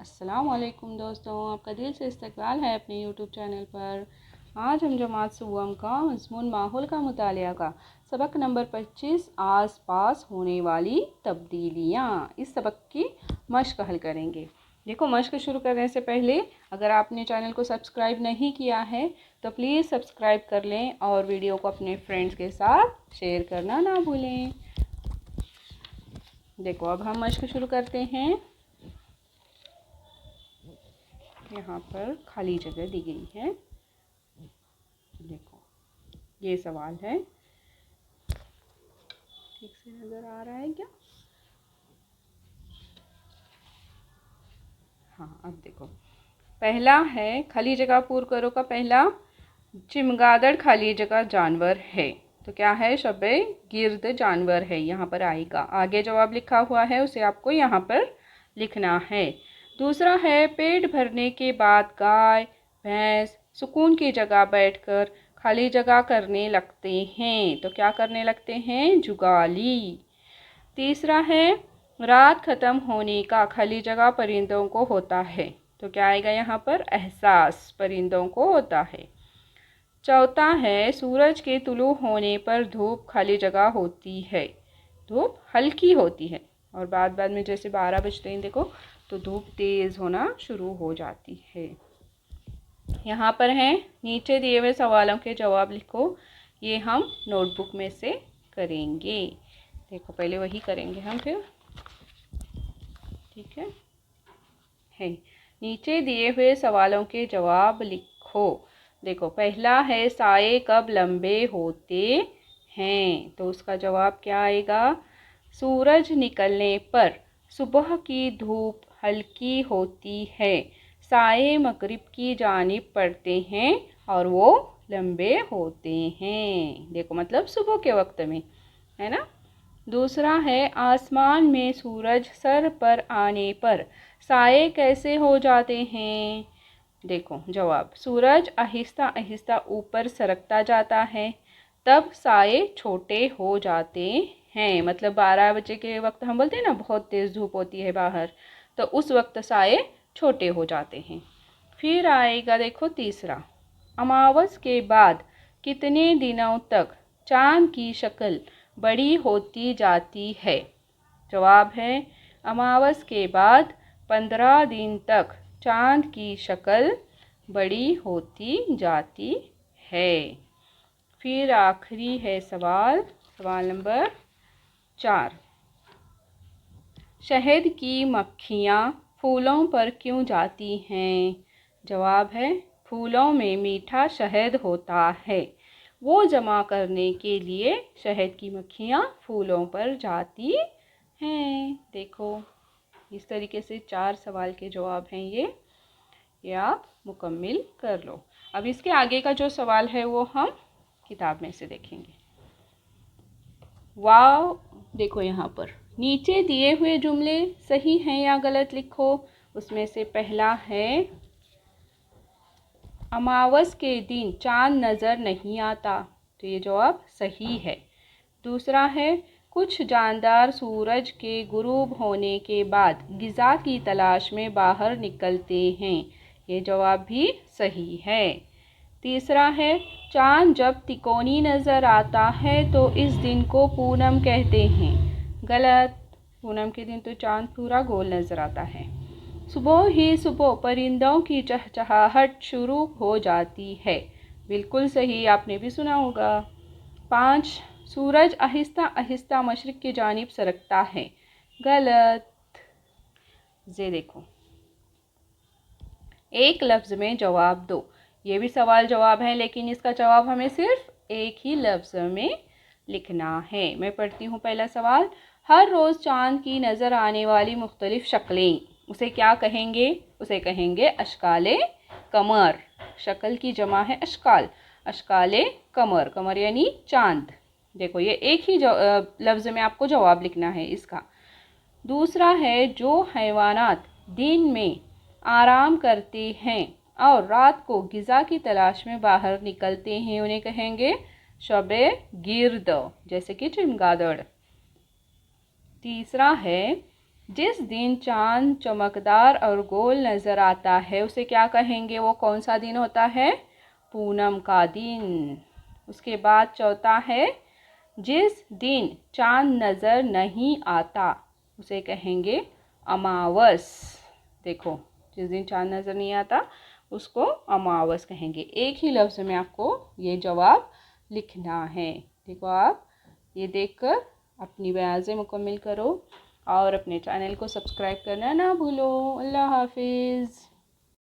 अस्सलाम वालेकुम दोस्तों, आपका दिल से इस्तकबाल है अपने यूट्यूब चैनल पर। आज हम जमात सुवम का मज़मून माहौल का मुतालिया का सबक नंबर 25 आस पास होने वाली तब्दीलियाँ, इस सबक की मश्क हल करेंगे। देखो, मश्क शुरू करने से पहले अगर आपने चैनल को सब्सक्राइब नहीं किया है तो प्लीज़ सब्सक्राइब कर लें और वीडियो को अपने फ्रेंड्स के साथ शेयर करना ना भूलें। देखो, अब हम मश्क शुरू करते हैं। यहाँ पर खाली जगह दी गई है। देखो, ये सवाल है, ठीक से नज़र आ रहा है क्या? हाँ, अब देखो, पहला है खाली जगह पूर करो का पहला, चिमगादड़ खाली जगह जानवर है। तो क्या है? शबे गिर्द जानवर है, यहाँ पर आएगा। आगे जवाब लिखा हुआ है, उसे आपको यहाँ पर लिखना है। दूसरा है पेट भरने के बाद गाय भैंस सुकून की जगह बैठकर खाली जगह करने लगते हैं। तो क्या करने लगते हैं? जुगाली। तीसरा है रात ख़त्म होने का खाली जगह परिंदों को होता है। तो क्या आएगा यहाँ पर? एहसास परिंदों को होता है। चौथा है सूरज के तुलू होने पर धूप खाली जगह होती है। धूप हल्की होती है और बाद में जैसे 12 बजते हैं देखो तो धूप तेज़ होना शुरू हो जाती है। यहाँ पर हैं नीचे दिए हुए सवालों के जवाब लिखो। ये हम नोटबुक में से करेंगे। देखो, पहले वही करेंगे हम, फिर ठीक है। नीचे दिए हुए सवालों के जवाब लिखो। देखो, पहला है साए कब लंबे होते हैं। तो उसका जवाब क्या आएगा? सूरज निकलने पर सुबह की धूप हल्की होती है, साए मगरिब की जानिब पड़ते हैं और वो लंबे होते हैं। देखो, मतलब सुबह के वक्त में, है ना। दूसरा है आसमान में सूरज सर पर आने पर साए कैसे हो जाते हैं। देखो जवाब, सूरज आहिस्ता आहिस्ता ऊपर सरकता जाता है, तब साए छोटे हो जाते हैं। मतलब 12 बजे के वक्त हम बोलते हैं ना बहुत तेज़ धूप होती है बाहर, तो उस वक्त साए छोटे हो जाते हैं। फिर आएगा देखो तीसरा, अमावस के बाद कितने दिनों तक चांद की शक्ल बड़ी होती जाती है। जवाब है अमावस के बाद 15 दिन तक चांद की शक्ल बड़ी होती जाती है। फिर आखिरी है सवाल नंबर 4, शहद की मक्खियाँ फूलों पर क्यों जाती हैं। जवाब है फूलों में मीठा शहद होता है, वो जमा करने के लिए शहद की मक्खियाँ फूलों पर जाती हैं। देखो, इस तरीके से 4 सवाल के जवाब हैं ये आप मुकम्मिल कर लो। अब इसके आगे का जो सवाल है वो हम किताब में से देखेंगे। वाह, देखो यहाँ पर नीचे दिए हुए जुमले सही हैं या गलत लिखो। उसमें से पहला है अमावस के दिन चांद नज़र नहीं आता। तो ये जवाब सही है। दूसरा है कुछ जानदार सूरज के गुरूब होने के बाद ग़िज़ा की तलाश में बाहर निकलते हैं। ये जवाब भी सही है। तीसरा है चांद जब तिकोनी नज़र आता है तो इस दिन को पूनम कहते हैं। गलत, पूनम के दिन तो चांद पूरा गोल नज़र आता है। सुबह ही सुबह परिंदों की चहचहाहट शुरू हो जाती है। बिल्कुल सही, आपने भी सुना होगा। 5, सूरज आहिस्ता आहिस्ता मशरिक़ की जानिब सरकता है। गलत। ये देखो, एक लफ्ज़ में जवाब दो। ये भी सवाल जवाब है लेकिन इसका जवाब हमें सिर्फ एक ही लफ्ज़ में लिखना है। मैं पढ़ती हूँ पहला सवाल। हर रोज़ चांद की नज़र आने वाली मुख्तलिफ़ शक्लें, उसे क्या कहेंगे? उसे कहेंगे अशकाले कमर। शक्ल की जमा है अशकाल, अशकाले कमर, कमर यानी चांद। देखो, ये एक ही लफ्ज़ में आपको जवाब लिखना है इसका। दूसरा है जो हैवानात दिन में आराम करते हैं और रात को ग़िज़ा की तलाश में बाहर निकलते हैं, उन्हें कहेंगे शबे गिर्द, जैसे कि चमगादड़। तीसरा है जिस दिन चांद चमकदार और गोल नज़र आता है उसे क्या कहेंगे? वो कौन सा दिन होता है? पूनम का दिन। उसके बाद चौथा है, जिस दिन चांद नज़र नहीं आता उसे कहेंगे अमावस। देखो, जिस दिन चांद नज़र नहीं आता उसको अमावस कहेंगे। एक ही लफ्ज़ में आपको ये जवाब लिखना है। देखो, आप ये देखकर अपनी बयाज़ें मुकम्मल करो और अपने चैनल को सब्सक्राइब करना ना भूलो। अल्लाह हाफिज़।